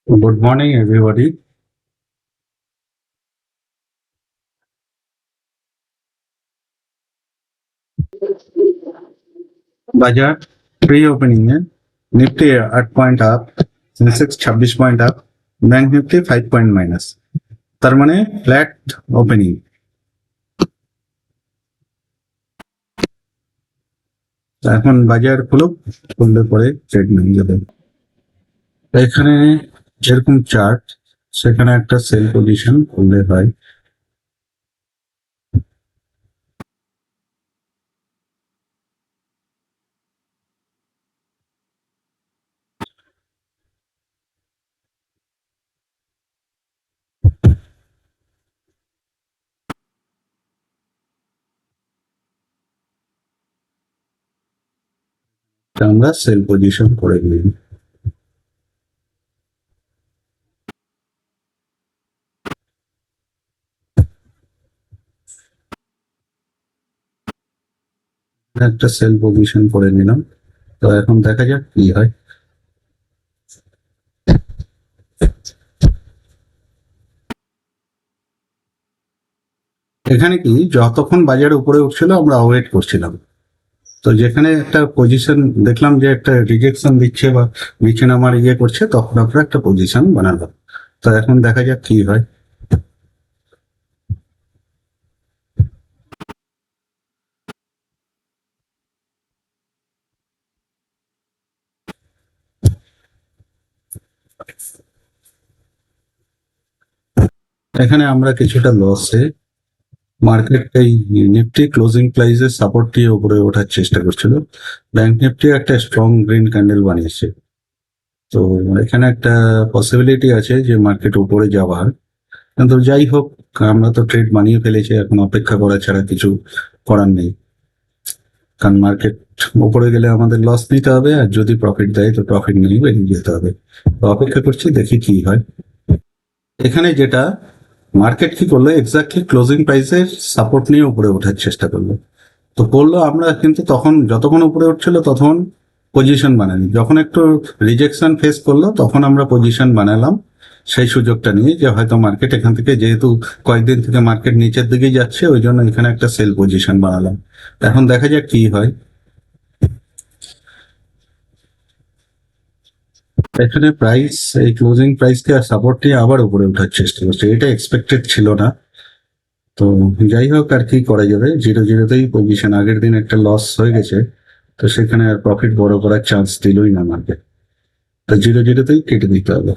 Good morning, everybody. বাজার pre opening এ Nifty 8 point up, Sensex 26 point up, bank Nifty 5 point minus. তার মানে flat opening. এখন বাজার খুললে পরে ট্রেড নিয়ে যাবে। এখানে যেরকম চার্ট, সেখানে একটা সেল পজিশন খুললে হয়। আমরা সেল পজিশন করে নিই। একটা সেল পজিশন করে নিলাম। তো এখন দেখা যাক কি হয়। এখানে কি যতক্ষণ বাজারে উপরে উঠছিল আমরা ওয়েট করছিলাম। তো যেখানে একটা পজিশন দেখলাম যে একটা রিজেকশন দিচ্ছে বা নিচে নামার করছে, তখন আমরা একটা পজিশন বানাবো। তো এখন দেখা যাক কি হয়। এখানে আমরা কিছুটা লসে, মার্কেট এই নিফটি ক্লোজিং প্রাইসের সাপোর্ট দিয়ে উপরে ওঠার চেষ্টা করছিল। ব্যাংক নিফটি একটা স্ট্রং গ্রিন ক্যান্ডেল বানিয়েছে। তো এখানে একটা পসিবিলিটি আছে যে মার্কেট উপরে যাওয়ার। কিন্তু যাই হোক, আমরা তো ট্রেড বানিয়ে ফেলেছি, এখন অপেক্ষা করা ছাড়া কিছু করার নেই। কারণ মার্কেট উপরে গেলে আমাদের লস নিতে হবে, আর যদি প্রফিট দেয় তো প্রফিট নিয়ে বেরিয়ে যেতে হবে। তো অপেক্ষা করছি, দেখি কি হয়। এখানে যেটা মার্কেট কি করলো, এক্স্যাক্টলি ক্লোজিং প্রাইসের সাপোর্ট নিয়ে উপরে ওঠার চেষ্টা করলো। তো করলো, আমরা কিন্তু তখন যতক্ষণ উপরে উঠছিল তখন পজিশন বানাইনি। যখন একটু রিজেকশন ফেস করলো তখন আমরা পজিশন বানালাম, সেই সুযোগটা নিয়ে যে হয়তো মার্কেট এখান থেকে, যেহেতু কয়েকদিন থেকে মার্কেট নিচের দিকেই যাচ্ছে, ওই জন্য এখানে একটা সেল পজিশন বানালাম। এখন দেখা যাক কি হয়। এখানে প্রাইস এই ক্লোজিং প্রাইসকে সাপোর্ট নিয়ে আবার উপরে ওঠার চেষ্টা করছে, এটা এক্সপেক্টেড ছিল না। তো যাই হোক, আর কি করা যাবে, জিরো জিরোতেই পজিশন। আগের দিন একটা লস হয়ে গেছে, তো সেখানে আর প্রফিট বড় করার চান্স দিলই না মার্কেট। তো জিরো জিরোতেই কেটে দিতে হবে।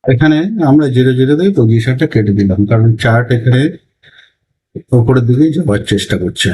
এখানে আমরা জিরো জিরোতেই পজিশনটা কেটে দিলাম, কারণ চার্ট এখানে উপরের দিকেই যাওয়ার চেষ্টা করছে।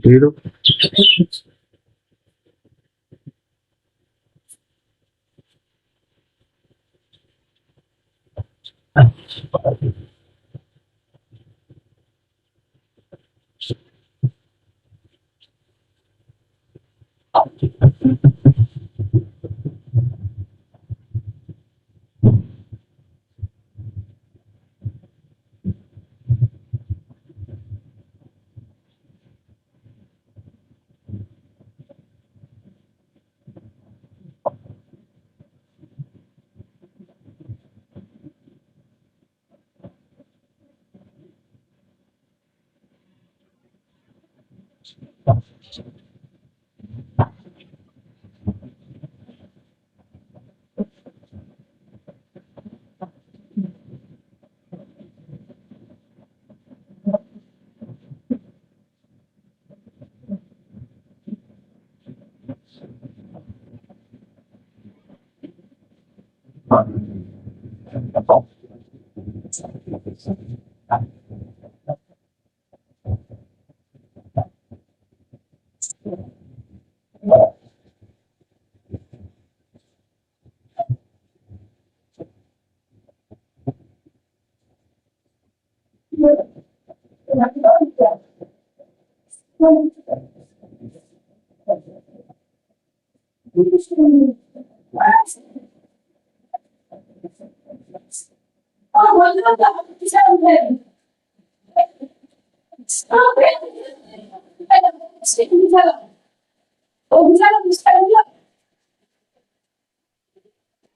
Zero. Oh,